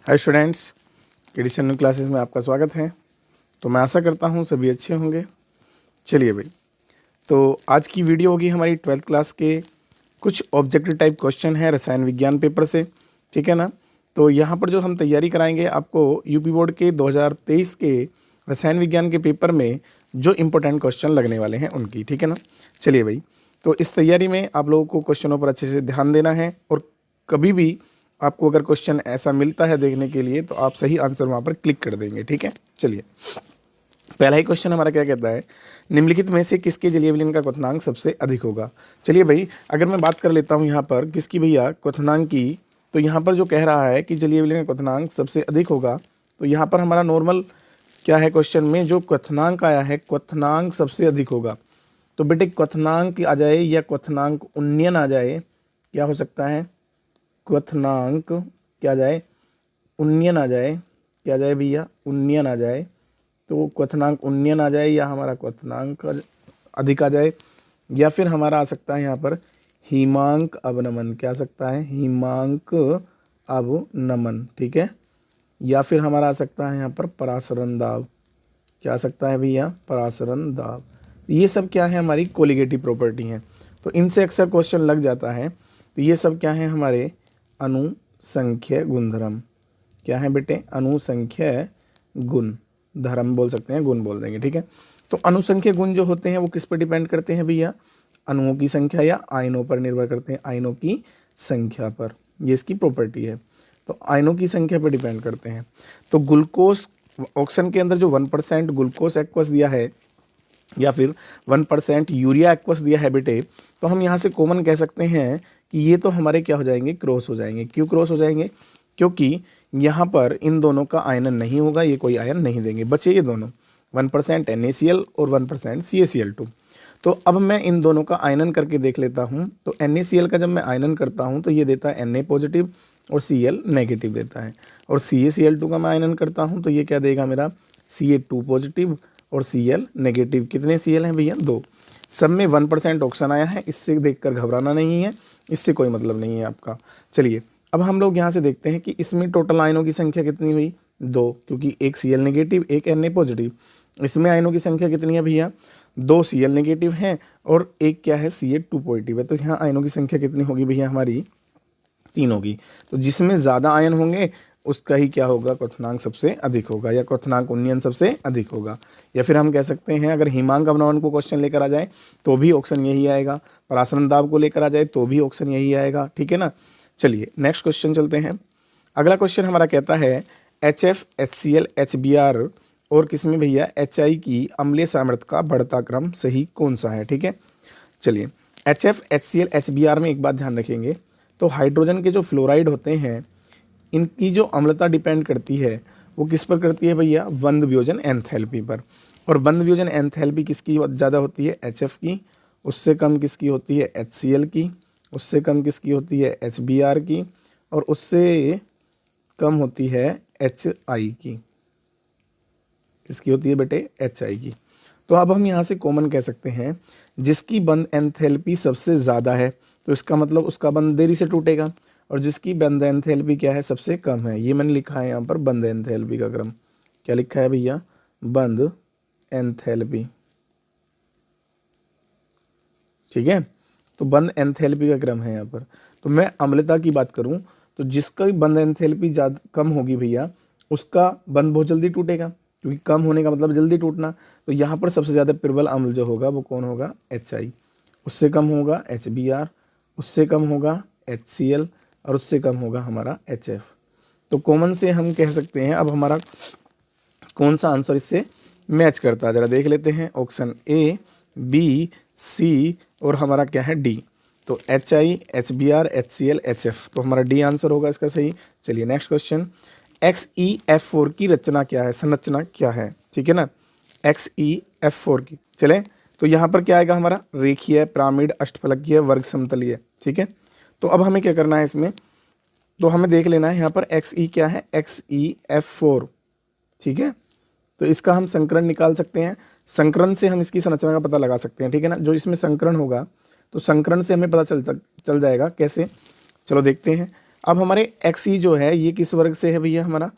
हाय students, edition new classes में आपका स्वागत है। तो मैं आशा करता हूँ सभी अच्छे होंगे। चलिए भाई, तो आज की वीडियो होगी हमारी 12th क्लास के कुछ ऑब्जेक्टिव टाइप क्वेश्चन है रसायन विज्ञान पेपर से, ठीक है ना। तो यहाँ पर जो हम तैयारी कराएंगे आपको यूपी बोर्ड के 2023 के रसायन विज्ञान के पेपर में जो इम्पोर्टेंट क्वेश्चन लगने वाले हैं उनकी, ठीक है ना। चलिए भाई, तो इस तैयारी में आप लोगों को क्वेश्चनों पर अच्छे से ध्यान देना है और कभी भी आपको अगर क्वेश्चन ऐसा मिलता है देखने के लिए तो आप सही आंसर वहाँ पर क्लिक कर देंगे, ठीक है। चलिए, पहला ही क्वेश्चन हमारा क्या कहता है, निम्नलिखित में से किसके जलीय विलयन का क्वथनांक सबसे अधिक होगा। चलिए भाई, अगर मैं बात कर लेता हूँ यहाँ पर किसकी भैया, क्वथनांक की, तो यहाँ पर जो कह रहा है कि जलीय विलयन का क्वथनांक सबसे अधिक होगा, तो यहाँ पर हमारा नॉर्मल क्या है, क्वेश्चन में जो क्वथनांक आया है क्वथनांक सबसे अधिक होगा, तो बेटे क्वथनांक आ जाए या क्वथनांक उन्नयन आ जाए, क्या हो सकता है, क्वथनांक क्या जाए, उन्नयन आ जाए, क्या जाए भैया, उन्नयन आ जाए, तो क्वथनांक उन्नयन आ जाए या हमारा क्वथनांक अधिक आ जाए, या फिर हमारा आ सकता है यहाँ पर हिमांक अवनमन, क्या आ सकता है, हिमांक अवनमन, ठीक है, या फिर हमारा आ सकता है यहाँ पर परासरण दाब, क्या आ सकता है भैया, परासरण दाब। ये सब क्या है, हमारी कोलिगेटिव प्रॉपर्टी है, तो इनसे अक्सर क्वेश्चन लग जाता है। तो ये सब क्या है, हमारे अनुसंख्य गुणधर्म, क्या है बेटे, अनुसंख्य गुण धर्म बोल सकते हैं, गुण बोल देंगे, ठीक है। तो अनुसंख्य गुण जो होते हैं वो किस पर डिपेंड करते हैं भैया, अणुओं की संख्या या आयनों पर निर्भर करते हैं, आयनों की संख्या पर, ये इसकी प्रॉपर्टी है, तो आयनों की संख्या पर डिपेंड करते हैं। तो ग्लूकोज ऑक्सीजन के अंदर जो 1% ग्लूकोज एक्वस दिया है या फिर 1% यूरिया एक्वस दिया है बेटे, तो हम यहाँ से कॉमन कह सकते हैं कि ये तो हमारे क्या हो जाएंगे, क्रॉस हो जाएंगे। क्यों क्रॉस हो जाएंगे, क्योंकि यहाँ पर इन दोनों का आयनन नहीं होगा, ये कोई आयन नहीं देंगे, बचे ये दोनों 1% NaCl और 1% CaCl2। तो अब मैं इन दोनों का आयनन करके देख लेता हूँ। तो NaCl का जब मैं आयनन करता हूँ तो ये देता है Na पॉजिटिव और Cl नेगेटिव देता है, और CaCl2 का मैं आयनन करता हूँ तो ये क्या देगा मेरा, Ca2 पॉजिटिव और Cl नेगेटिव। कितने Cl हैं भैया, 2। सब में 1% ऑक्सीजन आया है, इससे देखकर घबराना नहीं है, इससे कोई मतलब नहीं है आपका। चलिए, अब हम लोग यहाँ से देखते हैं कि इसमें टोटल आयनों की संख्या कितनी हुई, 2, क्योंकि एक Cl नेगेटिव एक Na पॉजिटिव। इसमें आयनों की संख्या कितनी है भैया, 2 Cl नेगेटिव हैं और एक क्या है, Ca2 पॉजिटिव है। तो यहाँ आयनों की संख्या कितनी होगी भैया, हमारी 3 होगी। तो जिसमें ज़्यादा आयन होंगे उसका ही क्या होगा, क्वथनांक सबसे अधिक होगा, या क्वथनांक उन्नयन सबसे अधिक होगा। या फिर हम कह सकते हैं अगर हिमांक अवनमन को क्वेश्चन लेकर आ जाए तो भी ऑप्शन यही आएगा, परासरण दाब को लेकर आ जाए तो भी ऑप्शन यही आएगा, ठीक है ना। चलिए नेक्स्ट क्वेश्चन चलते हैं। अगला क्वेश्चन हमारा कहता है HF HCl HBr और किसमें भैया, HI की अम्लीय सामर्थ्य का बढ़ता क्रम सही कौन सा है, ठीक है। चलिए, HF HCl HBr में एक बात ध्यान रखेंगे, तो हाइड्रोजन के जो फ्लोराइड होते हैं इनकी जो अम्लता डिपेंड करती है वो किस पर करती है भैया, बंध वियोजन एंथैल्पी पर। और बंध वियोजन एंथैल्पी किसकी ज़्यादा होती है, HF की, उससे कम किसकी होती है, HCl की, उससे कम किसकी होती है, HBr की, और उससे कम होती है HI की। किसकी होती है बेटे, HI की। तो अब हम यहाँ से कॉमन कह सकते हैं जिसकी बंध एंथैल्पी सबसे ज़्यादा है तो इसका मतलब उसका बंध देरी से टूटेगा, और जिसकी बंध एंथैल्पी क्या है, सबसे कम है, ये मैंने लिखा है यहाँ पर बंध एंथैल्पी का क्रम, क्या लिखा है भैया, बंध एंथैल्पी, ठीक है। तो बंध एंथैल्पी का क्रम है यहाँ पर। तो मैं अम्लता की बात करूँ तो जिसका भी बंध एंथैल्पी ज़्यादा कम होगी भैया उसका बंध बहुत जल्दी टूटेगा, क्योंकि कम होने का मतलब जल्दी टूटना। तो यहाँ पर सबसे ज़्यादा प्रबल अम्ल जो होगा वो कौन होगा, HI, उससे कम होगा HBr, उससे कम होगा HCl, और उससे कम होगा हमारा HF। तो कॉमन से हम कह सकते हैं, अब हमारा कौन सा आंसर इससे मैच करता है, ज़रा देख लेते हैं। ऑप्शन A, B, C और हमारा क्या है, D। तो HI HBr HCl HF, तो हमारा D आंसर होगा इसका सही। चलिए नेक्स्ट क्वेश्चन, XeF4 की रचना क्या है, संरचना क्या है, ठीक है ना, XeF4 की। चले, तो यहाँ पर क्या आएगा हमारा, रेखीय, पिरामिड, अष्टफलकीय, वर्ग समतलीय, ठीक है। तो अब हमें क्या करना है इसमें, तो हमें देख लेना है यहाँ पर Xe क्या है, XeF4, ठीक है। तो इसका हम संकरण निकाल सकते हैं, संकरण से हम इसकी संरचना का पता लगा सकते हैं, ठीक है ना। जो इसमें संकरण होगा तो संकरण से हमें पता चल जाएगा, कैसे, चलो देखते हैं। अब हमारे XE जो है ये किस वर्ग से है भैया, हमारा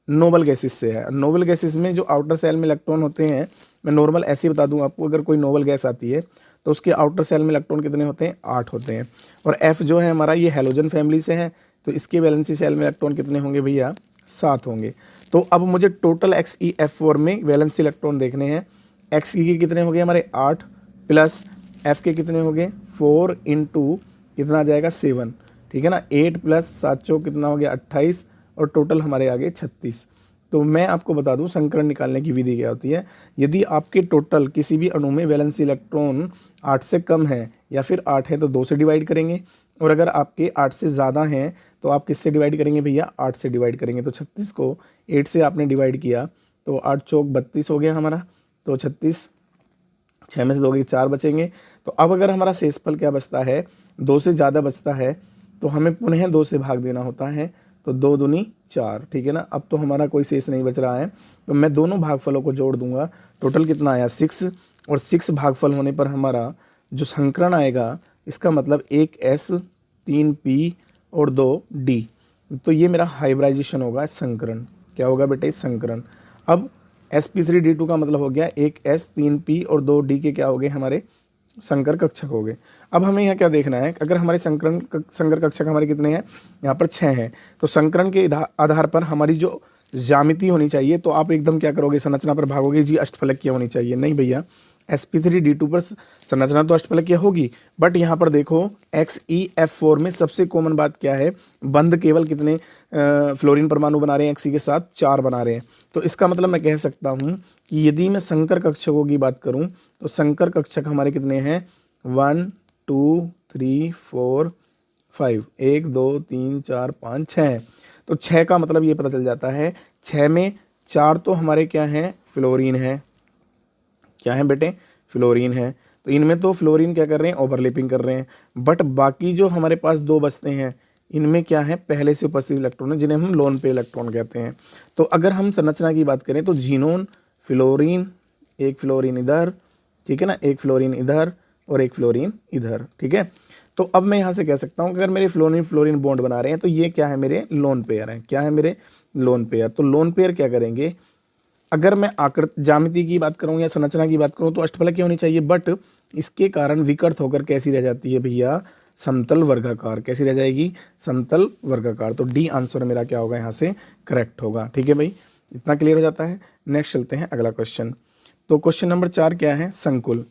नोबल गैसेस से है। नोबल गैसेस में जो आउटर सेल में इलेक्ट्रॉन होते हैं, मैं नॉर्मल ऐसे ही बता दूं आपको, अगर कोई नोबल गैस आती है तो उसके आउटर सेल में इलेक्ट्रॉन कितने होते हैं, 8 होते हैं। और F जो है हमारा ये हैलोजन फैमिली से है, तो इसके वैलेंसी सेल में इलेक्ट्रॉन कितने होंगे भैया, 7 होंगे। तो अब मुझे टोटल XeF4 में वैलेंसी इलेक्ट्रॉन देखने हैं। XE के कितने हो गए हमारे 8 प्लस F के कितने हो गए 4 इंटू कितना आ जाएगा 7, ठीक है ना। 8 प्लस 7 चौक कितना हो गया 28 और टोटल हमारे आगे 36। तो मैं आपको बता दूं संकरण निकालने की विधि क्या होती है। यदि आपके टोटल किसी भी अणु में वैलेंसी इलेक्ट्रॉन 8 से कम है या फिर 8 है तो 2 से डिवाइड करेंगे, और अगर आपके 8 से ज़्यादा हैं तो आप किससे डिवाइड करेंगे भैया, 8 से डिवाइड करेंगे। तो 36 को 8 से आपने डिवाइड किया तो 8 चौक 32 हो गया हमारा, तो 36, 6 में से 2 4 बचेंगे। तो अब अगर हमारा शेषफल क्या बचता है, 2 से ज़्यादा बचता है तो हमें पुनः 2 से भाग देना होता है, तो 2 दूनी 4, ठीक है ना। अब तो हमारा कोई शेष नहीं बच रहा है, तो मैं दोनों भागफलों को जोड़ दूंगा। टोटल कितना आया 6, और 6 भागफल होने पर हमारा जो संकरण आएगा इसका मतलब 1s 3p और 2d, तो ये मेरा हाइब्रिडाइजेशन होगा, संकरण। क्या होगा बेटे, संकरण। अब sp3d2 का मतलब हो गया 1s 3p और 2d के क्या हो गए हमारे संकर कक्षक हो गए। अब हमें यहाँ क्या देखना है, अगर हमारे संकर कक्षक हमारे कितने हैं, यहाँ पर 6 हैं, तो संकरण के आधार पर हमारी जो ज्यामिति होनी चाहिए, तो आप एकदम क्या करोगे, संरचना पर भागोगे जी अष्टफलकीय होनी चाहिए। नहीं भैया, sp3d2 पर संरचना तो अष्टफलकीय होगी, बट यहाँ पर देखो XeF4 में सबसे कॉमन बात क्या है, बंध केवल कितने फ्लोरीन परमाणु बना रहे हैं, Xe के साथ 4 बना रहे हैं। तो इसका मतलब मैं कह सकता हूँ कि यदि मैं संकर कक्षकों की बात करूँ तो संकर कक्षक हमारे कितने हैं, 1 2 3 4 5, 1 2 3 4 5 6। तो 6 का मतलब ये पता चल जाता है, 6 में 4 तो हमारे क्या हैं, फ्लोरीन है। क्या है बेटे, फ्लोरीन है। तो इनमें तो फ्लोरीन क्या कर रहे हैं, ओवरलैपिंग कर रहे हैं, बट बाकी जो हमारे पास 2 बचते हैं इनमें क्या है, पहले से उपस्थित इलेक्ट्रॉन है, जिन्हें हम लोन पेयर इलेक्ट्रॉन कहते हैं। तो अगर हम संरचना की बात करें तो जीनोन, फ्लोरीन, एक फ्लोरीन इधर, ठीक है ना, एक फ्लोरीन इधर और एक फ्लोरीन इधर, ठीक है। तो अब मैं यहाँ से कह सकता हूँ कि अगर मेरे फ्लोरीन फ्लोरीन बॉन्ड बना रहे हैं तो ये क्या है, मेरे लोन पेयर हैं। क्या है, मेरे लोन पेयर। तो लोन पेयर क्या करेंगे, अगर मैं आकृति ज्यामिति की बात करूं या संरचना की बात करूं तो अष्टफलकीय होनी चाहिए, बट इसके कारण विकृत होकर कैसी रह जाती है भैया, समतल वर्गाकार। कैसी रह जाएगी, समतल वर्गाकार। तो डी आंसर मेरा क्या होगा, यहाँ से करेक्ट होगा। ठीक है भाई, इतना क्लियर हो जाता है। नेक्स्ट चलते हैं अगला क्वेश्चन। तो क्वेश्चन नंबर 4 क्या है, संकुल।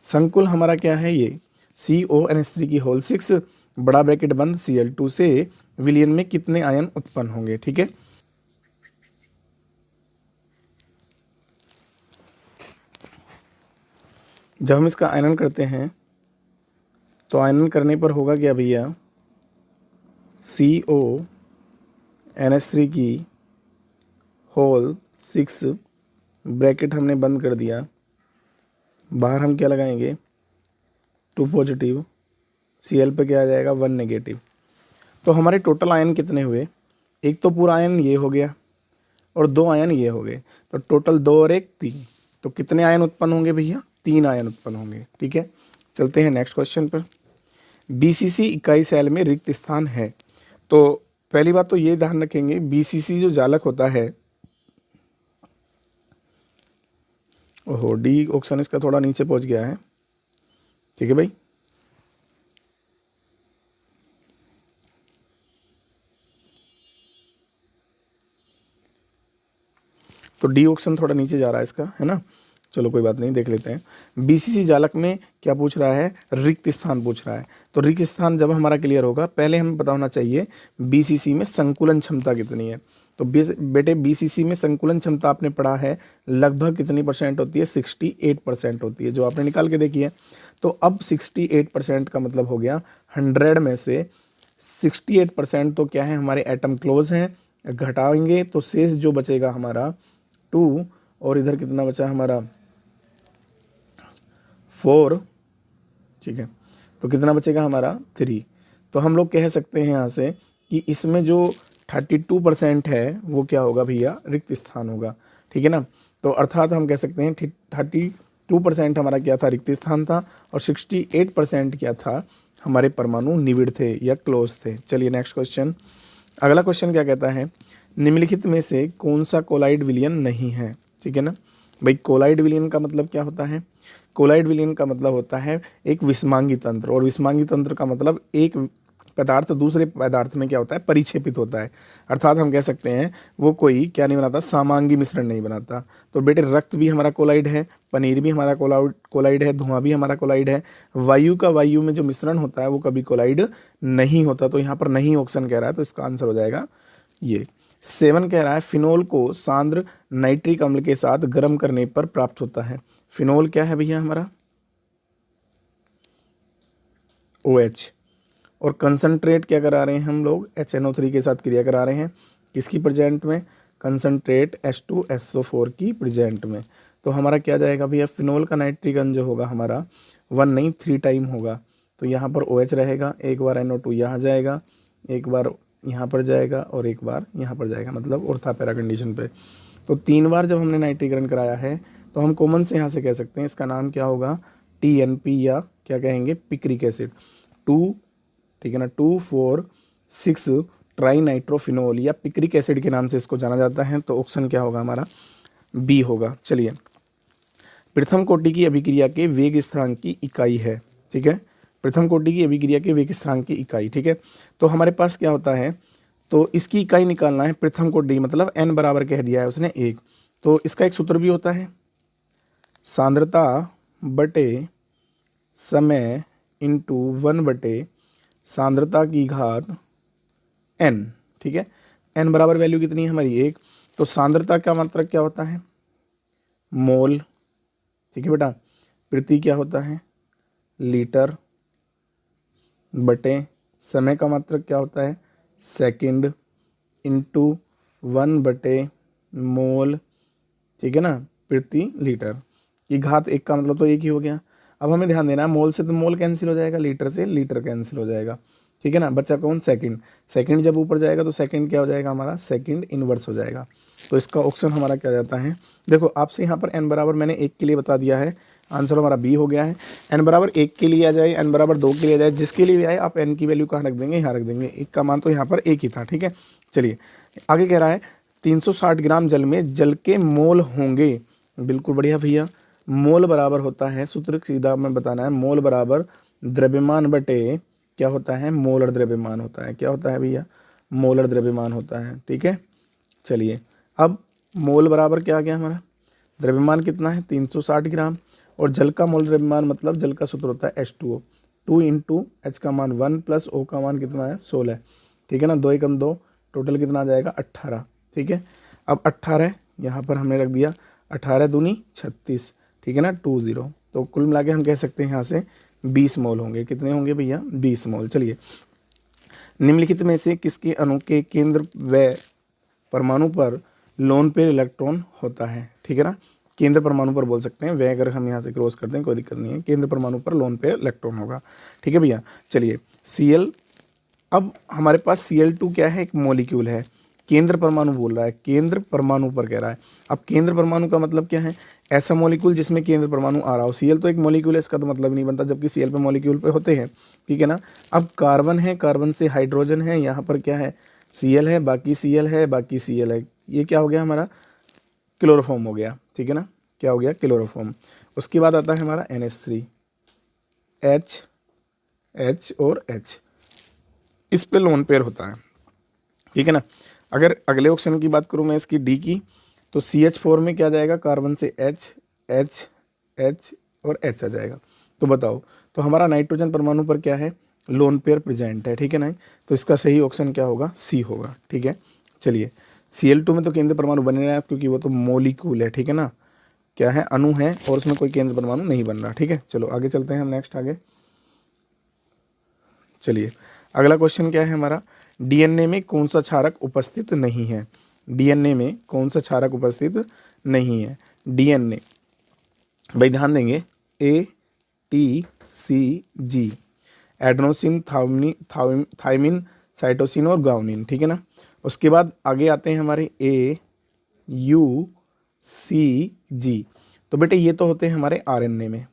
संकुल हमारा क्या है, ये CONH3 की होल 6 बड़ा ब्रैकेट बंद Cl2 से विलयन में कितने आयन उत्पन्न होंगे। ठीक है, जब हम इसका आयनन करते हैं तो आयनन करने पर होगा क्या भैया, CONH3 की होल 6 ब्रैकेट हमने बंद कर दिया, बाहर हम क्या लगाएंगे 2 पॉजिटिव, Cl पे क्या आ जाएगा 1 नेगेटिव। तो हमारे टोटल आयन कितने हुए, एक तो पूरा आयन ये हो गया और 2 आयन ये हो गए, तो टोटल 2 और 1 3। तो कितने आयन उत्पन्न होंगे भैया, 3 आयन उत्पन्न होंगे। ठीक है, चलते हैं नेक्स्ट क्वेश्चन पर। BCC इकाई सेल में रिक्त स्थान है। तो पहली बात तो ये ध्यान रखेंगे, BCC जो जालक होता है, ओहो डी ऑप्शन इसका थोड़ा नीचे पहुंच गया है। ठीक है भाई, तो डी ऑप्शन थोड़ा नीचे जा रहा है इसका, है ना। चलो कोई बात नहीं, देख लेते हैं। BCC जालक में क्या पूछ रहा है, रिक्त स्थान पूछ रहा है। तो रिक्त स्थान जब हमारा क्लियर होगा, पहले हमें पता होना चाहिए BCC में संकुलन क्षमता कितनी है। तो बेटे BCC में संकुलन क्षमता आपने पढ़ा है लगभग कितनी % होती है, 68% होती है, जो आपने निकाल के देखी है। तो अब 68% का मतलब हो गया 100 में से 68% तो क्या है, हमारे एटम क्लोज हैं, घटाएंगे तो शेष जो बचेगा हमारा 2, और इधर कितना बचा हमारा 4। ठीक है, तो कितना बचेगा हमारा 3। तो हम लोग कह सकते हैं यहाँ से कि इसमें जो 32% है वो क्या होगा भैया, रिक्त स्थान होगा। ठीक है ना, तो अर्थात हम कह सकते हैं 32% हमारा क्या था, रिक्त स्थान था, और 68% क्या था, हमारे परमाणु निविड़ थे या क्लोज थे। चलिए नेक्स्ट क्वेश्चन। अगला क्वेश्चन क्या कहता है, निम्नलिखित में से कौन सा कोलाइड विलयन नहीं है। ठीक है ना भाई, कोलाइड विलयन का मतलब क्या होता है, कोलाइड विलयन का मतलब होता है एक विषमांगी तंत्र, और विषमांगी तंत्र का मतलब एक पदार्थ दूसरे पदार्थ में क्या होता है, परिक्षेपित होता है। अर्थात हम कह सकते हैं वो कोई क्या नहीं बनाता, सामांगी मिश्रण नहीं बनाता। तो बेटे रक्त भी हमारा कोलाइड है, पनीर भी हमारा कोलाइड है, धुआं भी हमारा कोलाइड है। वायु का वायु में जो मिश्रण होता है वो कभी कोलाइड नहीं होता। तो यहाँ पर नहीं ऑप्शन कह रहा है, तो इसका आंसर हो जाएगा ये। 7 कह रहा है फिनोल को सांद्र नाइट्रिक अम्ल के साथ गर्म करने पर प्राप्त होता है। फिनोल क्या है भैया हमारा, OH। और कंसंट्रेट क्या करा रहे हैं हम लोग, HNO3 के साथ क्रिया करा रहे हैं, किसकी प्रेजेंट में, कंसंट्रेट H2SO4 की प्रेजेंट में। तो हमारा क्या जाएगा भैया, फिनोल का नाइट्रिक अम्ल जो होगा हमारा 1 नहीं 3 टाइम होगा। तो यहाँ पर OH रहेगा, एक बार NO2 यहाँ जाएगा, एक बार यहाँ पर जाएगा और एक बार यहाँ पर जाएगा, मतलब ऑर्था पैरा कंडीशन पे। तो 3 बार जब हमने नाइट्रीकरण कराया है तो हम कॉमन से यहाँ से कह सकते हैं इसका नाम क्या होगा, TNP या क्या कहेंगे, पिक्रिक एसिड। 2 ठीक है ना, 2,4,6 ट्राई नाइट्रोफिनोल या पिक्रिक एसिड के नाम से इसको जाना जाता है। तो ऑप्शन क्या होगा हमारा, बी होगा। चलिए, प्रथम कोटि की अभिक्रिया के वेग स्थिरांक की इकाई है। ठीक है, प्रथम कोटि की अभिक्रिया के वेग स्थिरांक की इकाई। ठीक है, तो हमारे पास क्या होता है, तो इसकी इकाई निकालना है। प्रथम कोटि मतलब n बराबर कह दिया है उसने 1। तो इसका एक सूत्र भी होता है, सांद्रता बटे समय इंटू 1 बटे सांद्रता की घात n। ठीक है, n बराबर वैल्यू कितनी है हमारी 1। तो सांद्रता का मात्रक क्या होता है, मोल। ठीक है बेटा, प्रति क्या होता है, लीटर, बटे समय का मात्रक क्या होता है, सेकंड, इंटू 1 बटे मोल। ठीक है ना, प्रति लीटर की घात 1 का मतलब तो 1 ही हो गया। अब हमें ध्यान देना है, मोल से तो मोल कैंसिल हो जाएगा, लीटर से लीटर कैंसिल हो जाएगा। ठीक है ना, बच्चा कौन, सेकंड। सेकंड जब ऊपर जाएगा तो सेकंड क्या हो जाएगा हमारा, सेकंड इनवर्स हो जाएगा। तो इसका ऑप्शन हमारा क्या जाता है, देखो आपसे यहाँ पर n बराबर मैंने 1 के लिए बता दिया है, आंसर हमारा बी हो गया है। n बराबर 1 के लिए आ जाए, n बराबर 2 के लिए आ जाए, जिसके लिए भी आए आप n की वैल्यू कहाँ रख देंगे, यहाँ रख देंगे। 1 का मान तो यहाँ पर 1 ही था। ठीक है, चलिए आगे कह रहा है 360 ग्राम जल में जल के मोल होंगे। बिल्कुल बढ़िया भैया, मोल बराबर होता है, सूत्र सीधा में बताना है, मोल बराबर द्रव्यमान बटे क्या होता है, मोलर द्रव्यमान होता है। क्या होता है भैया, मोलर द्रव्यमान होता है। ठीक है, चलिए अब मोल बराबर क्या आ गया हमारा, द्रव्यमान कितना है 360 ग्राम, और जल का मोल द्रव्यमान मतलब जल का सूत्र होता है H2O। 2 इंटू H का मान 1 प्लस O का मान कितना है 16। ठीक है ना, 2 एकम 2, टोटल कितना आ जाएगा 18। ठीक है, अब 18 यहाँ पर हमने रख दिया, 18 दूनी 36। ठीक है ना, 20। तो कुल मिला के हम कह सकते हैं यहाँ से 20 मोल होंगे। कितने होंगे भैया, 20 मोल। चलिए, निम्नलिखित में से किसके अणु के केंद्र व परमाणु पर लोन पेयर इलेक्ट्रॉन होता है। ठीक है ना, केंद्र परमाणु पर बोल सकते हैं, वह अगर हम यहाँ से क्रॉस करते हैं कोई दिक्कत नहीं है, केंद्र परमाणु पर लोन पेयर इलेक्ट्रॉन होगा। ठीक है भैया, चलिए Cl, अब हमारे पास Cl2 क्या है, एक मॉलिक्यूल है, केंद्र परमाणु बोल रहा है, केंद्र परमाणु पर कह रहा है। अब केंद्र परमाणु का मतलब क्या है, ऐसा मॉलिक्यूल जिसमें केंद्र परमाणु आ रहा हो। Cl तो एक मॉलिक्यूल है, इसका तो मतलब नहीं बनता, जबकि Cl पे मॉलिक्यूल पे होते हैं। ठीक है ना, अब कार्बन है, कार्बन से हाइड्रोजन है, यहाँ पर क्या है Cl है, बाकी Cl है, बाकी Cl है, ये क्या हो गया हमारा, क्लोरोफॉर्म हो गया। ठीक है ना, क्या हो गया, क्लोरोफॉर्म। उसके बाद आता है हमारा NH3, H और H, इस पे लोन पेयर होता है। ठीक है ना, अगर अगले ऑप्शन की बात करूँ मैं इसकी डी की, तो CH4 में क्या जाएगा, कार्बन से H, H, H और H आ जाएगा। तो बताओ, तो हमारा नाइट्रोजन परमाणु पर क्या है, लोन पेयर प्रेजेंट है। ठीक है ना, तो इसका सही ऑप्शन क्या होगा, सी होगा। ठीक है, चलिए Cl2 में तो केंद्र परमाणु बने रहा है क्योंकि वो तो मॉलिक्यूल है। ठीक है ना, क्या है, अणु है, और उसमें कोई केंद्र परमाणु नहीं बन रहा। ठीक है, चलो आगे चलते हैं हम नेक्स्ट आगे। चलिए अगला क्वेश्चन क्या है हमारा, DNA में कौन सा क्षारक उपस्थित नहीं है। DNA में कौन सा क्षारक उपस्थित नहीं है, DNA भाई ध्यान देंगे, ATCG, एडेनोसिन, थायमिन, साइटोसिन और गाउनिन। ठीक है ना, उसके बाद आगे आते हैं हमारे AUCG। तो बेटे ये तो होते हैं हमारे RNA में,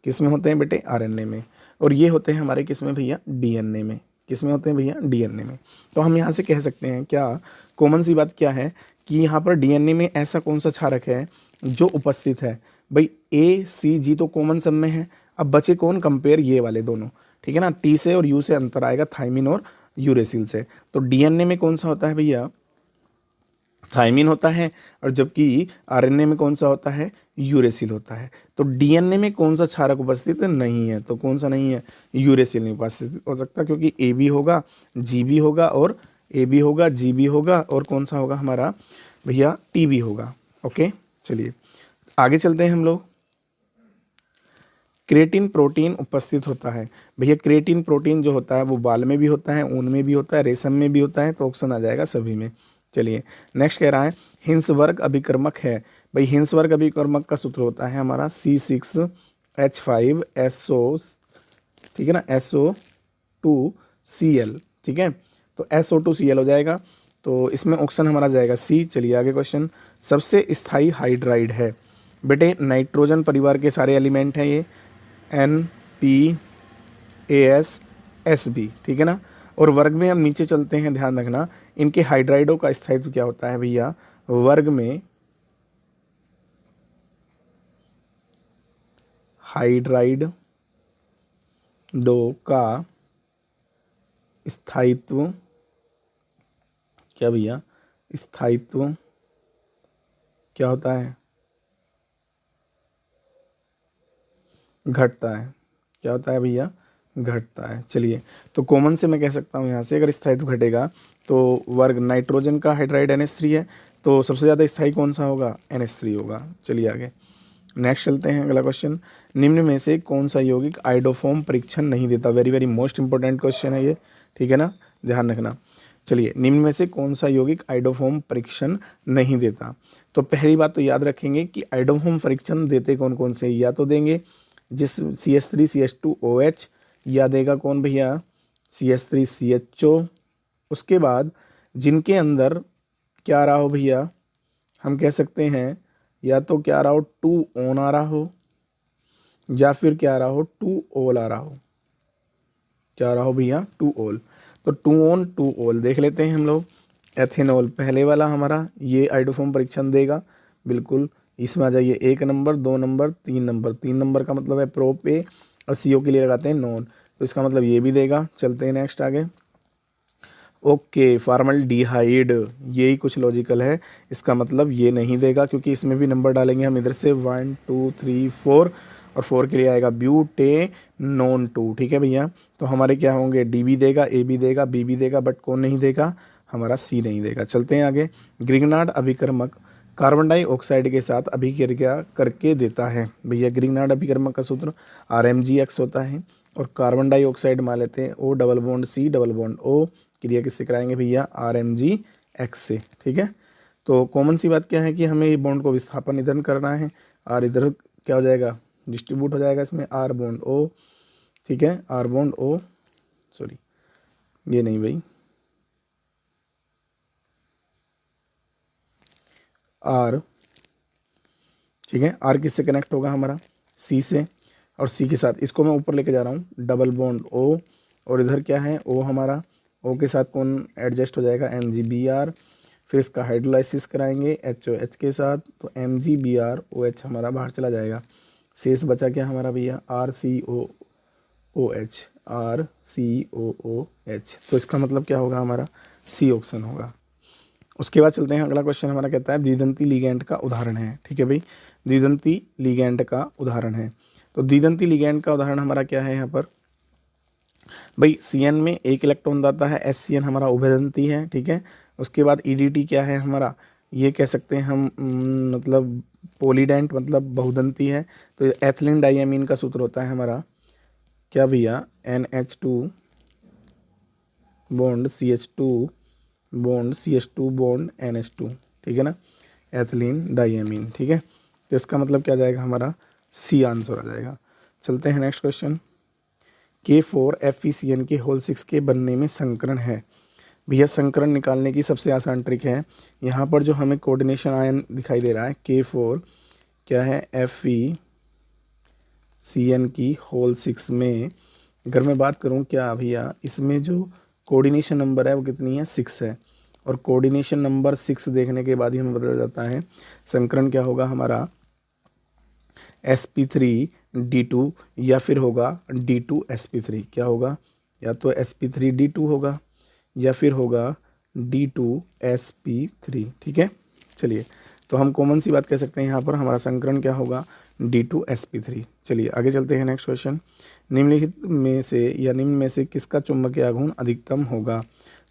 किस में होते हैं बेटे, RNA में। और ये होते हैं हमारे किस में भैया, डीएनए में। किस में होते हैं भैया, डीएनए में। तो हम यहाँ से कह सकते हैं क्या, कॉमन सी बात क्या है कि यहाँ पर डीएनए में ऐसा कौन सा क्षारक है जो उपस्थित है। भाई ए सी जी तो कॉमन सब में है, अब बचे कौन, कंपेयर ये वाले दोनों, ठीक है ना। टी से और यू से अंतर आएगा, थायमिन और यूरेसिल से। तो डीएनए में कौन सा होता है भैया, थायमिन होता है, और जबकि आरएनए में कौन सा होता है, यूरेसिल होता है। तो डीएनए में कौन सा क्षारक उपस्थित नहीं है, तो कौन सा नहीं है, यूरेसिल नहीं उपस्थित हो सकता, क्योंकि ए भी होगा, जी भी होगा, और ए भी होगा, जी भी होगा, और कौन सा होगा हमारा भैया, टी भी होगा। ओके, चलिए आगे चलते हैं हम लोग। क्रिएटिन प्रोटीन उपस्थित होता है भैया। क्रिएटिन प्रोटीन जो होता है वो बाल में भी होता है, ऊन में भी होता है, रेशम में भी होता है, तो ऑप्शन आ जाएगा सभी में। चलिए नेक्स्ट कह रहा है हिंस वर्ग अभिकर्मक है। भाई हिंस वर्ग अभिकर्मक का सूत्र होता है हमारा C6H5SO, ठीक है ना, SO2Cl, ठीक है। तो SO2Cl हो जाएगा, तो इसमें ऑप्शन हमारा जाएगा सी। चलिए आगे क्वेश्चन, सबसे स्थायी हाइड्राइड है बेटे, नाइट्रोजन परिवार के सारे एलिमेंट हैं ये, NPASSB, ठीक है ना। और वर्ग में हम नीचे चलते हैं, ध्यान रखना इनके हाइड्राइडों का स्थायित्व क्या होता है भैया, वर्ग में हाइड्राइडो का स्थायित्व क्या भैया, स्थायित्व क्या होता है, घटता है। क्या होता है भैया, घटता है। चलिए तो कॉमन से मैं कह सकता हूँ यहाँ से, अगर स्थायित्व घटेगा तो वर्ग नाइट्रोजन का हाइड्राइड NH3 है, तो सबसे ज़्यादा स्थायी कौन सा होगा, NH3 होगा। चलिए आगे नेक्स्ट चलते हैं, अगला क्वेश्चन, निम्न में से कौन सा यौगिक आइडोफॉर्म परीक्षण नहीं देता। Very very most important question है ये, ठीक है ना, ध्यान रखना। चलिए निम्न में से कौन सा यौगिक आइडोफॉर्म परीक्षण नहीं देता। तो पहली बात तो याद रखेंगे कि आइडोफॉर्म परीक्षण देते कौन कौन से, या तो देंगे जिस CH3CH2OH, या देगा कौन भैया, CH3CHO। उसके बाद जिनके अंदर क्या रहा हो भैया, हम कह सकते हैं या तो क्या रहा हो 2 ON आ रहा हो, या फिर क्या रहा हो 2 OL आ रहा हो। क्या रहा हो भैया, 2 OL। तो 2 ON 2 OL देख लेते हैं हम लोग। एथेनॉल पहले वाला हमारा ये आइडोफॉर्म परीक्षण देगा, बिल्कुल। इसमें आ जाइए 1 नंबर, 2 नंबर, 3 नंबर। 3 नंबर का मतलब है प्रोपे, और CO के लिए लगाते हैं नॉन, तो इसका मतलब ये भी देगा। चलते हैं नेक्स्ट आगे। ओके फॉर्मल्डिहाइड, यही कुछ लॉजिकल है, इसका मतलब ये नहीं देगा, क्योंकि इसमें भी नंबर डालेंगे हम इधर से 1 2 3 4, और 4 के लिए आएगा ब्यूटेनॉन 2, ठीक है भैया। तो हमारे क्या होंगे, डी भी देगा, ए भी देगा, बी भी देगा, बट कौन नहीं देगा, हमारा सी नहीं देगा। चलते हैं आगे। ग्रिग्नार्ड अभिकर्मक कार्बन डाइऑक्साइड के साथ अभिक्रिया करके देता है भैया। ग्रिग्नार्ड अभिकर्मक का सूत्र RMgX होता है, और कार्बन डाइऑक्साइड मान लेते हैं O double bond C double bond O, क्रिया किससे कराएंगे भैया, RMgX से, ठीक है। तो कॉमन सी बात क्या है कि हमें ये बॉन्ड को विस्थापन इधर करना है, और इधर क्या हो जाएगा, डिस्ट्रीब्यूट हो जाएगा इसमें R बॉन्ड O, ठीक है, R बॉन्ड O, सॉरी ये नहीं भाई, R, ठीक है। R किससे कनेक्ट होगा हमारा, C से, और C के साथ इसको मैं ऊपर लेके जा रहा हूँ, डबल बॉन्ड O, और इधर क्या है O हमारा, O के साथ कौन एडजस्ट हो जाएगा, MgBr। फिर इसका हाइड्रोलाइसिस कराएंगे HOH के साथ, तो MgBrOH हमारा बाहर चला जाएगा। शेष बचा क्या हमारा भैया, RCOOH, RCOOH। तो इसका मतलब क्या होगा हमारा, C ऑप्शन होगा। उसके बाद चलते हैं, अगला क्वेश्चन हमारा कहता है द्विदंती लिगैंड का उदाहरण है, ठीक है भाई, द्विदंती लिगैंड का उदाहरण है। तो द्विदंती लिगैंड का उदाहरण हमारा क्या है यहाँ पर भाई, CN में 1 इलेक्ट्रॉन दाता है, SCN हमारा उभयदंती है, ठीक है। उसके बाद EDT क्या है हमारा, ये कह सकते हैं हम मतलब पोलीडेंट, मतलब बहुदंती है। तो एथिलीन डाइएमीन का सूत्र होता है हमारा क्या भैया, NH2 bond CH2 bond CH2 bond NH2, ठीक है ना, एथिलीन डाइएमीन, ठीक है। तो इसका मतलब क्या जाएगा हमारा, C आंसर आ जाएगा। चलते हैं नेक्स्ट क्वेश्चन। K4FeCN के होल 6 के बनने में संकरण है भैया। संकरण निकालने की सबसे आसान ट्रिक है, यहाँ पर जो हमें कोऑर्डिनेशन आयन दिखाई दे रहा है K4 क्या है, FeCN की होल 6 में अगर मैं बात करूं क्या भैया, इसमें जो कोऑर्डिनेशन नंबर है वो कितनी है, 6 है। और कोऑर्डिनेशन नंबर 6 देखने के बाद ही हमें पता जाता है संकरण क्या होगा हमारा, sp3d2 या फिर होगा d2sp3। क्या होगा, या तो sp3d2 होगा या फिर होगा d2sp3। ठीक है, चलिए तो हम कॉमन सी बात कह सकते हैं यहाँ पर हमारा संकरण क्या होगा, d2sp3। चलिए आगे चलते हैं, नेक्स्ट क्वेश्चन। निम्नलिखित में से या निम्न में से किसका चुंबकीय आघूर्ण अधिकतम होगा।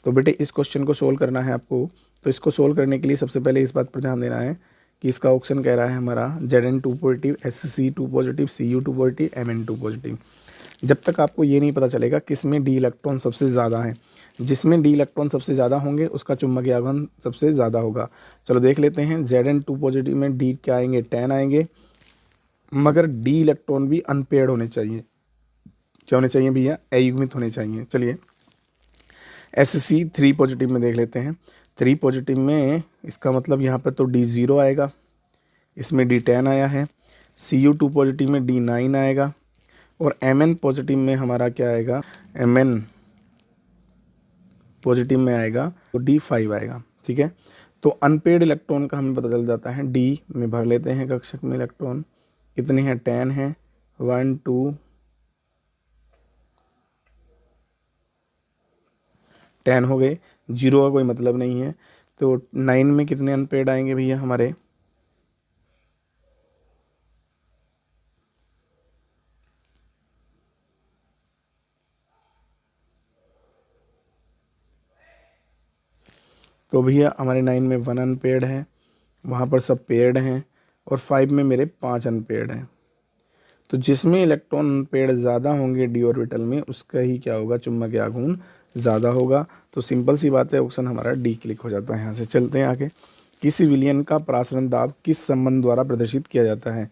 तो बेटे इस क्वेश्चन को सोल्व करना है आपको। तो इसको सोल्व करने के लिए सबसे पहले इस बात पर ध्यान देना है कि इसका ऑप्शन कह रहा है हमारा Zn2 positive, Sc2 positive, Cu2 positive, Mn2 positive. जब तक आपको ये नहीं पता चलेगा किस में डी इलेक्ट्रॉन सबसे ज़्यादा है, जिसमें डी इलेक्ट्रॉन सबसे ज़्यादा होंगे उसका चुंबकीय आघूर्ण सबसे ज़्यादा होगा। चलो देख लेते हैं, Zn2 पॉजिटिव में डी क्या आएंगे, 10 आएंगे, मगर डी इलेक्ट्रॉन भी अनपेयर्ड होने चाहिए। क्या होने चाहिए भैया, अयुग्मित होने चाहिए। चलिए Sc3 पॉजिटिव में देख लेते हैं। 3 पॉजिटिव में इसका मतलब यहाँ पर तो D0 आएगा, इसमें D10 आया है। Cu2 पॉजिटिव में D9 आएगा और Mn पॉजिटिव में हमारा क्या आएगा, Mn पॉजिटिव में आएगा तो D5 आएगा। ठीक है, तो अनपेड इलेक्ट्रॉन का हमें पता चल जाता है। D में भर लेते हैं कक्षक में इलेक्ट्रॉन, कितने हैं, 10 हैं, 1 2 10 हो गए, 0 का कोई मतलब नहीं है। तो 9 में कितने अनपेड आएंगे भैया हमारे, तो भैया हमारे 9 में 1 अनपेड है, वहाँ पर सब पेड हैं, और 5 में मेरे 5 अनपेड हैं। तो जिसमें इलेक्ट्रॉन अनपेड ज़्यादा होंगे डी ऑर्बिटल में उसका ही क्या होगा, चुंबकीय आघूर्ण ज़्यादा होगा। तो सिंपल सी बात है, ऑप्शन हमारा डी क्लिक हो जाता है। यहाँ से चलते हैं आगे। किसी विलयन का प्रासरण दाब किस संबंध द्वारा प्रदर्शित किया जाता है।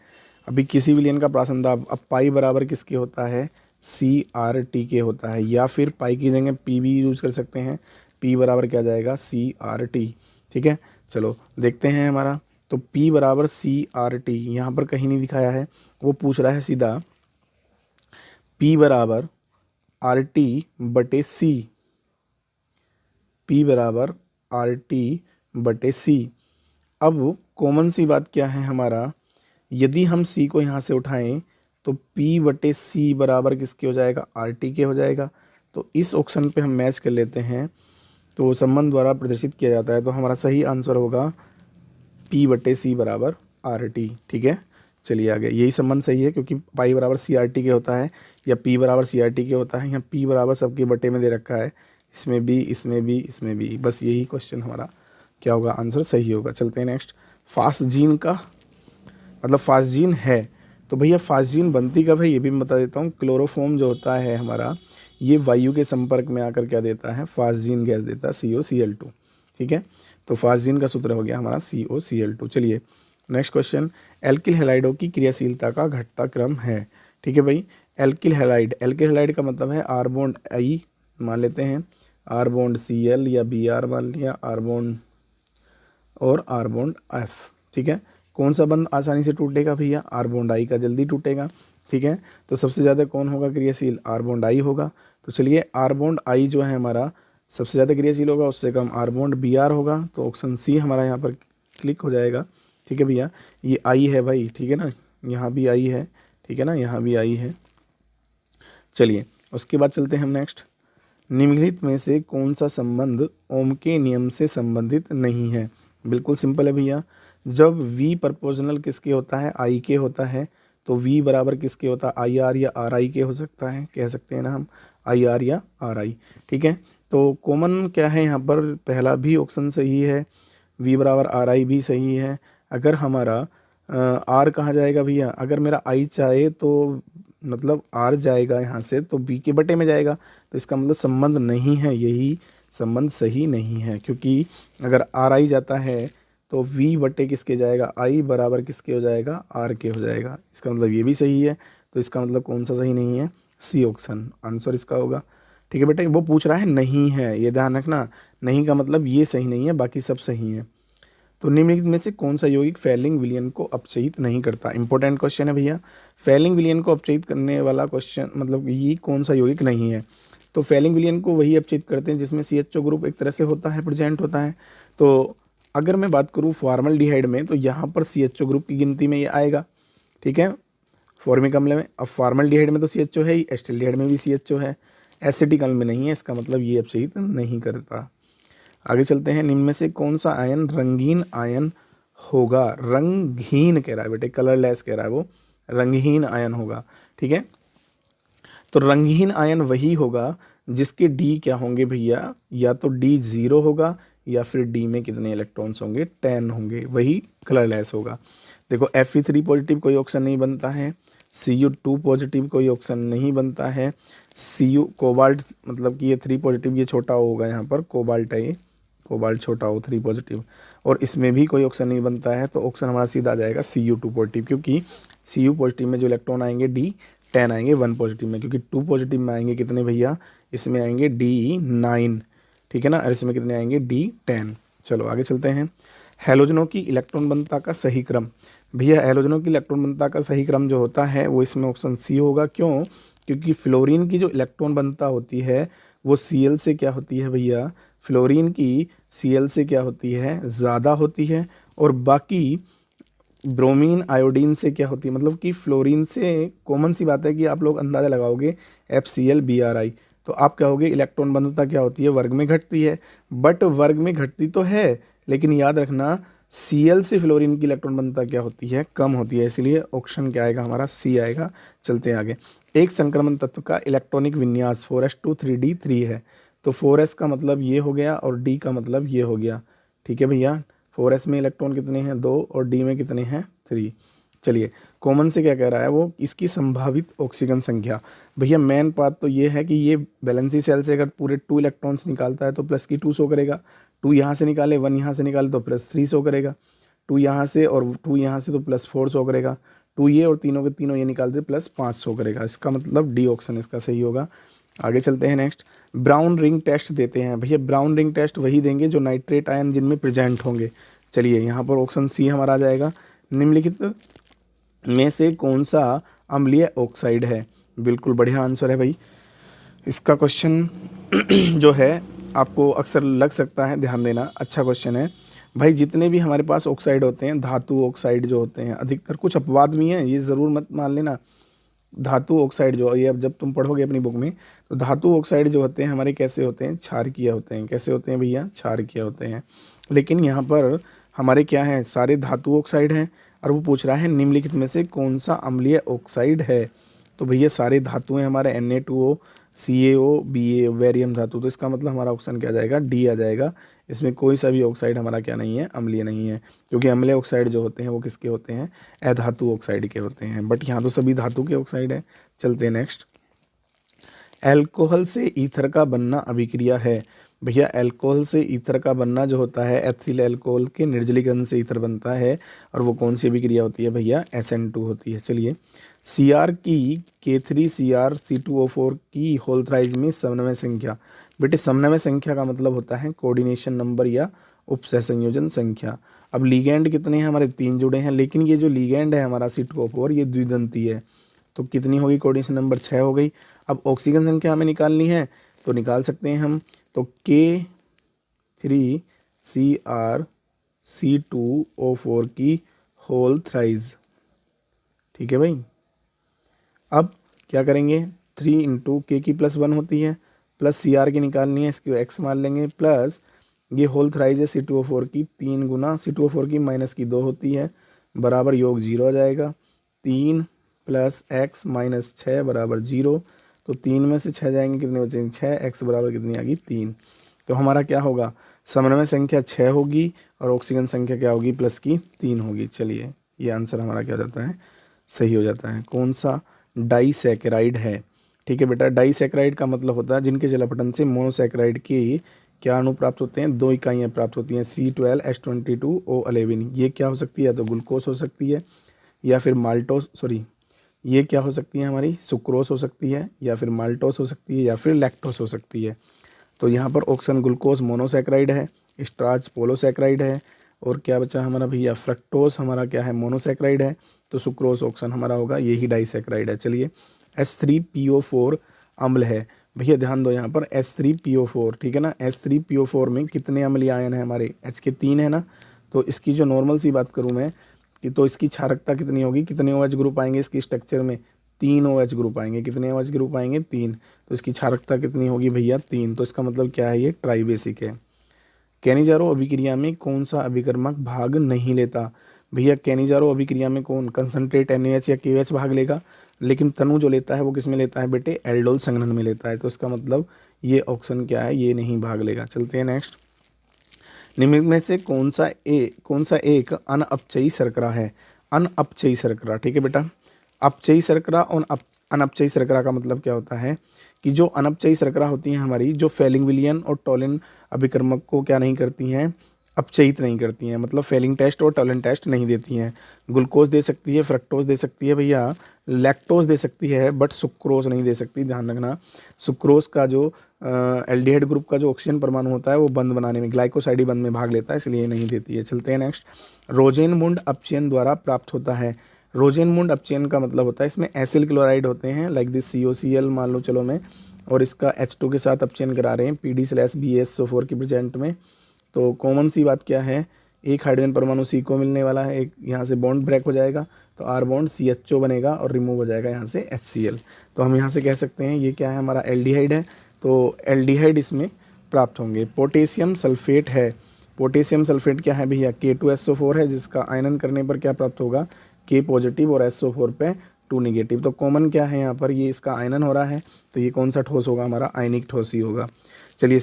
अभी किसी विलयन का प्रासरण दाब, अब पाई बराबर किसके होता है, CRT के होता है, या फिर पाई की जगह पी भी यूज कर सकते हैं। पी बराबर क्या जाएगा, CRT। ठीक है, चलो देखते हैं हमारा। तो P बराबर CRT यहाँ पर कहीं नहीं दिखाया है, वो पूछ रहा है सीधा P बराबर RT बटे C, P बराबर RT बटे C। अब कॉमन सी बात क्या है हमारा, यदि हम C को यहाँ से उठाएं तो P बटे C बराबर किसके हो जाएगा, RT के हो जाएगा। तो इस ऑप्शन पे हम मैच कर लेते हैं, तो संबंध द्वारा प्रदर्शित किया जाता है। तो हमारा सही आंसर होगा P बटे C बराबर RT। ठीक है, चलिए आगे, यही संबंध सही है क्योंकि पाई बराबर CRT के होता है या P बराबर CRT के होता है। यहाँ P बराबर सबके बटे में दे रखा है, इसमें भी, इसमें भी, इसमें भी, बस यही क्वेश्चन हमारा क्या होगा, आंसर सही होगा। चलते हैं नेक्स्ट। फास्जीन का मतलब फास्जीन है, तो भैया फास्जीन बनती कब है ये भी मैं बता देता हूँ। क्लोरोफॉर्म जो होता है हमारा, ये वायु के संपर्क में आकर क्या देता है, फास्जीन गैस देता है, COCl2। ठीक है, तो फास्जीन का सूत्र हो गया हमारा COCl2। चलिए नेक्स्ट क्वेश्चन। एल्किल हैलाइडों की क्रियाशीलता का घटता क्रम है। ठीक है भाई, एल्किल हैलाइड, एल्किल हैलाइड का मतलब है R बॉन्ड I मान लेते हैं, R बॉन्ड Cl या Br मान लिया, R बॉन्ड और R बॉन्ड F। ठीक है, कौन सा बंध आसानी से टूटेगा भैया, R बॉन्ड I का जल्दी टूटेगा। ठीक है, तो सबसे ज़्यादा कौन होगा क्रियाशील, R बॉन्ड I होगा। तो चलिए R बॉन्ड I जो है हमारा सबसे ज़्यादा क्रियाशील होगा, उससे कम R बॉन्ड Br होगा। तो ऑप्शन C हमारा यहाँ पर क्लिक हो जाएगा। ठीक है भैया, ये I है भाई, ठीक है ना, यहाँ भी I है, ठीक है ना, यहाँ भी I है। चलिए उसके बाद चलते हैं हम नेक्स्ट। निम्नलिखित में से कौन सा संबंध ओम के नियम से संबंधित नहीं है। बिल्कुल सिंपल है भैया, जब V प्रपोजनल किसके होता है, I के होता है, तो V बराबर किसके होता है, IR या RI के हो सकता है, कह सकते हैं ना हम IR या RI। ठीक है, तो कॉमन क्या है यहाँ पर, पहला भी ऑप्शन सही है, V बराबर RI भी सही है। अगर हमारा R कहाँ जाएगा भैया, अगर मेरा I चाहे तो मतलब R जाएगा यहाँ से, तो B के बटे में जाएगा, तो इसका मतलब संबंध नहीं है, यही संबंध सही नहीं है। क्योंकि अगर RI जाता है तो V बटे किसके जाएगा, I बराबर किसके हो जाएगा, R के हो जाएगा। इसका मतलब ये भी सही है, तो इसका मतलब कौन सा सही नहीं है, C ऑप्शन आंसर इसका होगा। ठीक है बेटे, वो पूछ रहा है नहीं है, ये ध्यान रखना, नहीं का मतलब ये सही नहीं है, बाकी सब सही है। तो निम्नलिखित में से कौन सा यौगिक फैलिंग विलयन को अपचयित नहीं करता? इंपॉर्टेंट क्वेश्चन है भैया। फैलिंग विलयन को अपचयित करने वाला क्वेश्चन मतलब ये कौन सा यौगिक नहीं है? तो फैलिंग विलयन को वही अपचयित करते हैं जिसमें CHO ग्रुप एक तरह से होता है, प्रेजेंट होता है। तो अगर मैं बात करूँ फॉर्मल्डिहाइड में, तो यहाँ पर CHO ग्रुप की गिनती में ये आएगा, ठीक है, फॉर्मिक अम्ल में। अब फॉर्मल्डिहाइड में तो CHO है ही, एसिटिल्डिहाइड में भी CHO है, एसिटिक अम्ल में नहीं है, इसका मतलब ये अपचयित नहीं करता। आगे चलते हैं। निम्न में से कौन सा आयन रंगीन आयन होगा? रंगहीन कह रहा है बेटे, कलरलेस कह रहा है, वो रंगहीन आयन होगा, ठीक है। तो रंगहीन आयन वही होगा जिसके डी क्या होंगे भैया, या तो डी 0 होगा या फिर डी में कितने इलेक्ट्रॉन्स होंगे, 10 होंगे, वही कलरलेस होगा। देखो Fe3 पॉजिटिव कोई ऑक्सीजन नहीं बनता है, Cu2 पॉजिटिव कोई ऑक्सीजन नहीं बनता है, Cu कोबाल्ट मतलब कि ये 3 पॉजिटिव, ये छोटा होगा यहाँ पर, कोबाल्ट है ये, कोबाल्ट छोटा हो 3 पॉजिटिव, और इसमें भी कोई ऑक्सीजन नहीं बनता है। तो ऑक्सीजन हमारा सीधा आ जाएगा Cu2 पॉजिटिव, क्योंकि Cu पॉजिटिव में जो इलेक्ट्रॉन आएंगे D10 आएंगे 1 पॉजिटिव में, क्योंकि 2 पॉजिटिव में आएंगे कितने भैया, इसमें आएंगे D9, ठीक है ना, और इसमें कितने आएंगे D10। चलो आगे चलते हैं। हैलोजनों की इलेक्ट्रॉन बनता का सही क्रम। भैया हैलोजनों की इलेक्ट्रॉन बनता का सही क्रम जो होता है वो इसमें ऑप्शन सी होगा। क्यों? क्योंकि फ्लोरीन की जो इलेक्ट्रॉन बनता होती है वो Cl से क्या होती है भैया, फ्लोरीन की Cl से क्या होती है, ज़्यादा होती है, और बाकी ब्रोमीन आयोडीन से क्या होती है, मतलब कि फ्लोरीन से कॉमन सी बात है कि आप लोग अंदाज़ा लगाओगे FCl Bri, तो आप क्या होगे, इलेक्ट्रॉन बंधुता क्या होती है, वर्ग में घटती है। बट वर्ग में घटती तो है, लेकिन याद रखना Cl से फ्लोरीन की इलेक्ट्रॉन बंधुता क्या होती है, कम होती है, इसलिए ऑप्शन क्या आएगा हमारा, सी आएगा। चलते हैं आगे। एक संक्रमण तत्व का इलेक्ट्रॉनिक विन्यास 4s2 3d3 है, तो 4s का मतलब ये हो गया और d का मतलब ये हो गया, ठीक है भैया। 4s में इलेक्ट्रॉन कितने हैं, 2, और d में कितने हैं, 3। चलिए कॉमन से क्या कह रहा है वो, इसकी संभावित ऑक्सीजन संख्या। भैया मेन बात तो ये है कि ये वैलेंसी सेल से अगर पूरे 2 इलेक्ट्रॉन्स निकालता है तो प्लस की 2 शो करेगा, 2 यहाँ से निकाले 1 यहाँ से निकाले तो प्लस 3 शो करेगा, 2 यहाँ से और 2 यहाँ से तो प्लस 4 शो करेगा, 2 ये और तीनों के तीनों ये निकालते प्लस 5 शो करेगा। इसका मतलब डी ऑप्शन इसका सही होगा। आगे चलते हैं नेक्स्ट। ब्राउन रिंग टेस्ट देते हैं। भैया ब्राउन रिंग टेस्ट वही देंगे जो नाइट्रेट आयन जिनमें प्रेजेंट होंगे। चलिए यहाँ पर ऑप्शन सी हमारा आ जाएगा। निम्नलिखित में से कौन सा अम्लीय ऑक्साइड है? बिल्कुल बढ़िया आंसर है भाई। इसका क्वेश्चन जो है आपको अक्सर लग सकता है, ध्यान देना, अच्छा क्वेश्चन है भाई। जितने भी हमारे पास ऑक्साइड होते हैं, धातु ऑक्साइड जो होते हैं, अधिकतर कुछ अपवाद भी हैं, ये ज़रूर मत मान लेना। धातु ऑक्साइड जो ये अब जब तुम पढ़ोगे अपनी बुक में, तो धातु ऑक्साइड जो होते हैं हमारे कैसे होते हैं, क्षारकीय होते हैं। कैसे होते हैं भैया? क्षारकीय होते हैं। लेकिन यहाँ पर हमारे क्या है, सारे धातु ऑक्साइड हैं, और वो पूछ रहा है निम्नलिखित में से कौन सा अम्लीय ऑक्साइड है। तो भैया सारे धातु हैं हमारे, Na2O CaO Ba वेरियम धातु, तो इसका मतलब हमारा ऑप्शन क्या आ जाएगा, डी आ जाएगा। इसमें कोई सा भी ऑक्साइड हमारा क्या नहीं है, अम्लीय नहीं है, क्योंकि अम्लीय ऑक्साइड जो होते हैं वो किसके होते हैं, अधातु ऑक्साइड के होते हैं। बट यहाँ तो सभी धातु के ऑक्साइड है। चलते हैं नेक्स्ट। एल्कोहल से ईथर का बनना अभिक्रिया है। भैया एल्कोहल से ईथर का बनना जो होता है, एथिल एल्कोहल के निर्जलीकरण से ईथर बनता है, और वो कौन सी अभिक्रिया होती है भैया, SN2 होती है। चलिए Cr की K3Cr C2O4 की होल थ्राइज में समन्वय संख्या। बेटे समन्वय संख्या का मतलब होता है कोऑर्डिनेशन नंबर या उपसह संयोजन संख्या। अब लीगैंड कितने हैं हमारे, 3 जुड़े हैं, लेकिन ये जो लीगैंड है हमारा C2O4 ये द्विदंती है, तो कितनी होगी, कोऑर्डिनेशन नंबर 6 हो गई। अब ऑक्सीजन संख्या हमें निकालनी है, तो निकाल सकते हैं हम, तो K3Cr C2O4 की होल थ्राइज, ठीक है भाई। अब क्या करेंगे, 3 इंटू के की +1 होती है, प्लस Cr की निकालनी है, इसकी x मान लेंगे, प्लस ये होल थ्राइज है C2O4 की 3 गुना C2O4 की -2 होती है, बराबर योग 0 आ जाएगा। 3 + x - 6 बराबर 0, तो 3 में से 6 जाएंगे, कितने बचेंगे, 6, x बराबर कितनी आ गई, 3। तो हमारा क्या होगा, समन्वय संख्या 6 होगी और ऑक्सीजन संख्या क्या होगी, +3 होगी। चलिए ये आंसर हमारा क्या हो जाता है, सही हो जाता है। कौन सा डाइसैकेराइड है? ठीक है बेटा, डाइसैकेराइड का मतलब होता है जिनके जलापटन से मोनोसैकेराइड की क्या अणु प्राप्त होते हैं, 2 इकाइयाँ प्राप्त होती हैं, C12H22O11। ये क्या हो सकती है, या तो ग्लूकोज हो सकती है, या फिर ये क्या हो सकती है हमारी, सुक्रोज हो सकती है, या फिर माल्टोस हो सकती है, या फिर लैक्टोस हो सकती है। तो यहाँ पर ऑप्शन ग्लूकोज मोनोसैकेराइड है, स्टार्च पोलोसैकेराइड है, और क्या बचा हमारा भैया, फ्रक्टोज हमारा क्या है, मोनोसैक्राइड है, तो सुक्रोज ऑप्शन हमारा होगा, यही डाइसैक्राइड है। चलिए H3PO4 अम्ल है, भैया ध्यान दो यहाँ पर H3PO4, ठीक है ना। H3PO4 में कितने अम्लीय आयन है हमारे, H के 3 है ना, तो इसकी जो नॉर्मल सी बात करूँ मैं कि तो इसकी क्षारकता कितनी होगी, कितने OH ग्रुप आएंगे इसकी स्ट्रक्चर में, 3 OH ग्रुप आएंगे, कितने OH ग्रुप आएंगे, 3, तो इसकी क्षारकता कितनी होगी भैया, 3, तो इसका मतलब क्या है, ये ट्राइबेसिक है। कैनिजारो अभिक्रिया में कौन सा अभिकर्मक भाग नहीं लेता, भैया कैनिजारो अभिक्रिया में कौन, कंसंट्रेट NaH या KOH भाग लेगा, लेकिन तनु जो लेता है वो किस में लेता है बेटे, एल्डोल संघनन में लेता है, तो इसका मतलब ये ऑप्शन क्या है, ये नहीं भाग लेगा। चलते हैं नेक्स्ट। निम्न में से कौन सा एक अनअपचयी शर्करा है, अनअपचयी शर्करा, ठीक है बेटा। अपचयी शर्करा और अनअपचयी शर्करा का मतलब क्या होता है कि जो अनअपचयी शर्करा होती हैं हमारी, जो फेलिंग विलियन और टॉलिन अभिकर्मक को क्या नहीं करती हैं, अपचयित नहीं करती हैं, मतलब फेलिंग टेस्ट और टॉलिन टेस्ट नहीं देती हैं। ग्लूकोज दे सकती है, फ्रक्टोज दे सकती है भैया, लैक्टोज दे सकती है, बट सुक्रोज नहीं दे सकती, ध्यान रखना। सुक्रोज का जो एल्डिहाइड ग्रुप का जो ऑक्सीजन परमाणु होता है वो बंद बनाने में, ग्लाइकोसाइडी बंद में भाग लेता है, इसलिए नहीं देती है। चलते हैं नेक्स्ट। रोजेनमुंड अपचयन द्वारा प्राप्त होता है, रोजेनमुंड अपचयन का मतलब होता है इसमें एसिल क्लोराइड होते हैं, लाइक दिस COCl मान लो चलो मैं, और इसका H2 के साथ अपचयन करा रहे हैं PD/BaSO4 की प्रेजेंट में। तो कॉमन सी बात क्या है, एक हाइड्रोजन परमाणु C को मिलने वाला है, एक यहाँ से बॉन्ड ब्रेक हो जाएगा, तो R बॉन्ड CHO बनेगा और रिमूव हो जाएगा यहाँ से HCl। तो हम यहाँ से कह सकते हैं ये क्या है, हमारा एल्डिहाइड है, तो एल्डिहाइड इसमें प्राप्त होंगे। पोटेशियम सल्फेट है, पोटेशियम सल्फेट क्या है भैया, K2SO4 है, जिसका आयनन करने पर क्या प्राप्त होगा, K पॉजिटिव और SO4 पे 2 निगेटिव। तो कॉमन क्या है यहाँ पर, ये इसका आयनन हो रहा है, तो ये कौन सा ठोस होगा, हमारा आयनिक ठोस ही होगा। चलिए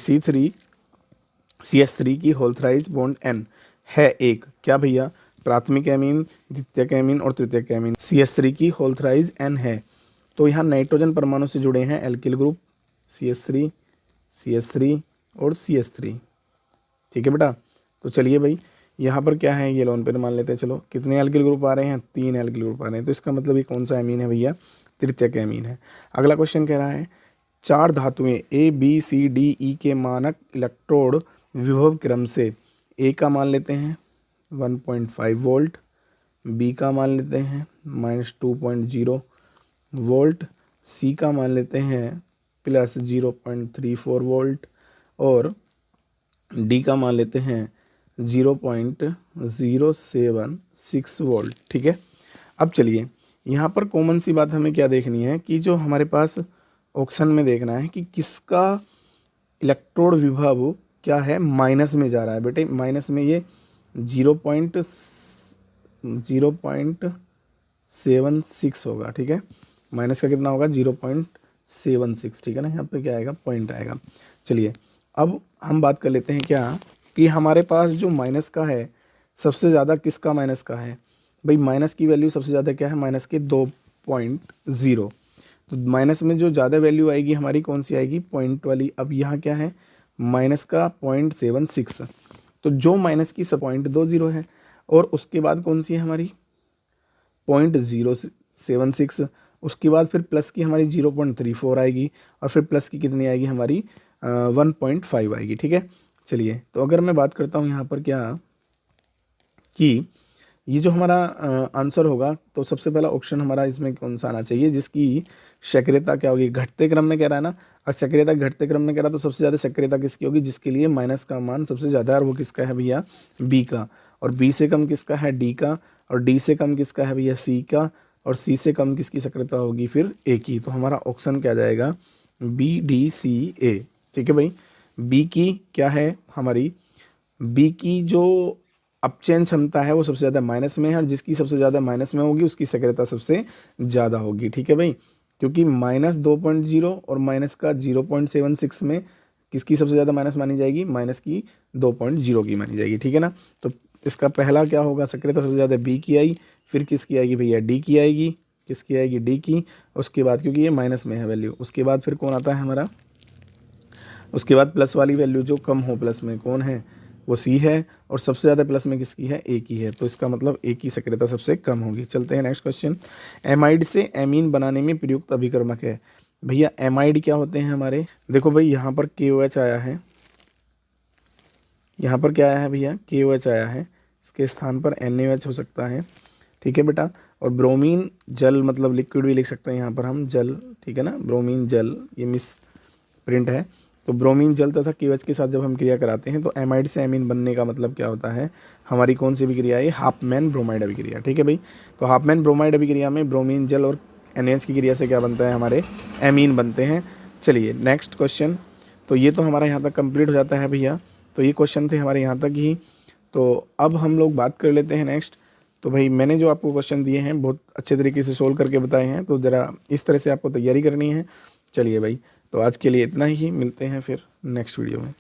CH3 की होल्थराइज बॉन्ड N है एक, क्या भैया, प्राथमिक एमीन, द्वितीयक एमीन और तृतीयक एमीन। CH3 की होल्थराइज N है, तो यहाँ नाइट्रोजन परमाणु से जुड़े हैं एल्किल ग्रुप CH3 और CH3, ठीक है बेटा। तो चलिए भाई यहाँ पर क्या है, ये लोन पे मान लेते हैं, चलो कितने एल्किल ग्रुप आ रहे हैं, 3 एल्किल ग्रुप आ रहे हैं, तो इसका मतलब ये कौन सा एमीन है भैया, तृतीयक एमीन है। अगला क्वेश्चन कह रहा है 4 धातुएं ABCDE के मानक इलेक्ट्रोड विभव क्रम से A का मान लेते हैं 1.5 वोल्ट, B का मान लेते हैं -2.0 वोल्ट, C का मान लेते हैं +0.34 वोल्ट और D का मान लेते हैं 0.076 वोल्ट, ठीक है। अब चलिए यहाँ पर कॉमन सी बात हमें क्या देखनी है कि जो हमारे पास ऑप्शन में देखना है कि किसका इलेक्ट्रोड विभव क्या है, माइनस में जा रहा है बेटे, माइनस में ये 0.76 होगा, ठीक है। माइनस का कितना होगा, 0.76, ठीक है ना, यहाँ पे क्या आएगा, पॉइंट आएगा। चलिए अब हम बात कर लेते हैं क्या कि हमारे पास जो माइनस का है सबसे ज़्यादा किसका माइनस का है, भाई माइनस की वैल्यू सबसे ज़्यादा क्या है, माइनस के 2.0, तो माइनस में जो ज़्यादा वैल्यू आएगी हमारी कौन सी आएगी, पॉइंट वाली। अब यहाँ क्या है, माइनस का 0.76, तो जो माइनस की 0.20 है, और उसके बाद कौन सी है हमारी 0.076, उसके बाद फिर प्लस की हमारी 0.34 आएगी, और फिर प्लस की कितनी आएगी हमारी 1.5 आएगी, ठीक है। चलिए तो अगर मैं बात करता हूँ यहाँ पर क्या कि ये जो हमारा आंसर होगा, तो सबसे पहला ऑप्शन हमारा इसमें कौन सा आना चाहिए, जिसकी सक्रियता क्या होगी, घटते क्रम में कह रहा है ना, और सक्रियता घटते क्रम में कह रहा, तो सबसे ज़्यादा सक्रियता किसकी होगी, जिसके लिए माइनस का मान सबसे ज़्यादा है, और वो किसका है भैया, B का, और B से कम किसका है, D का, और D से कम किसका है भैया, C का, और C से कम किसकी सक्रियता होगी फिर A की। तो हमारा ऑप्शन क्या जाएगा, BDCA, ठीक है भाई। B की क्या है हमारी, B की जो अपचयन क्षमता है वो सबसे ज़्यादा माइनस में है, और जिसकी सबसे ज़्यादा माइनस में होगी उसकी सक्रियता सबसे ज़्यादा होगी, ठीक है भाई। क्योंकि -2.0 और माइनस का 0.76 में किसकी सबसे ज़्यादा माइनस मानी जाएगी, माइनस की 2.0 की मानी जाएगी, ठीक है ना। तो इसका पहला क्या होगा, सक्रियता सबसे ज़्यादा B की आई, फिर किसकी आएगी भैया, D की आएगी, किसकी आएगी, D की, उसके बाद क्योंकि ये माइनस में है वैल्यू, उसके बाद फिर कौन आता है हमारा, उसके बाद प्लस वाली वैल्यू जो कम हो प्लस में कौन है, वो C है, और सबसे ज़्यादा प्लस में किसकी है, A की है, तो इसका मतलब A की सक्रियता सबसे कम होगी। चलते हैं नेक्स्ट क्वेश्चन। एमाइड से एमीन बनाने में प्रयुक्त अभिकर्मक है, भैया एमाइड क्या होते हैं हमारे, देखो भाई यहाँ पर KOH आया है, यहाँ पर क्या आया है भैया, KOH आया है, इसके स्थान पर NaOH हो सकता है, ठीक है बेटा। और ब्रोमीन जल मतलब लिक्विड भी लिख सकते हैं यहाँ पर हम, जल, ठीक है ना, ब्रोमीन जल, ये मिस प्रिंट है। तो ब्रोमीन जल तथा KOH के साथ जब हम क्रिया कराते हैं तो एमाइड से एमीन बनने का मतलब क्या होता है, हमारी कौन सी अभिक्रिया है, हाफमैन ब्रोमाइड अभिक्रिया, ठीक है भाई। तो हाफमैन ब्रोमाइड अभिक्रिया में ब्रोमीन जल और NaOH की क्रिया से क्या बनता है, हमारे एमीन बनते हैं। चलिए नेक्स्ट क्वेश्चन। तो ये तो हमारा यहाँ तक कंप्लीट हो जाता है भैया। तो ये क्वेश्चन थे हमारे यहाँ तक ही। तो अब हम लोग बात कर लेते हैं नेक्स्ट। तो भाई मैंने जो आपको क्वेश्चन दिए हैं बहुत अच्छे तरीके से सोल्व करके बताए हैं, तो ज़रा इस तरह से आपको तैयारी करनी है। चलिए भाई, तो आज के लिए इतना ही, मिलते हैं फिर नेक्स्ट वीडियो में।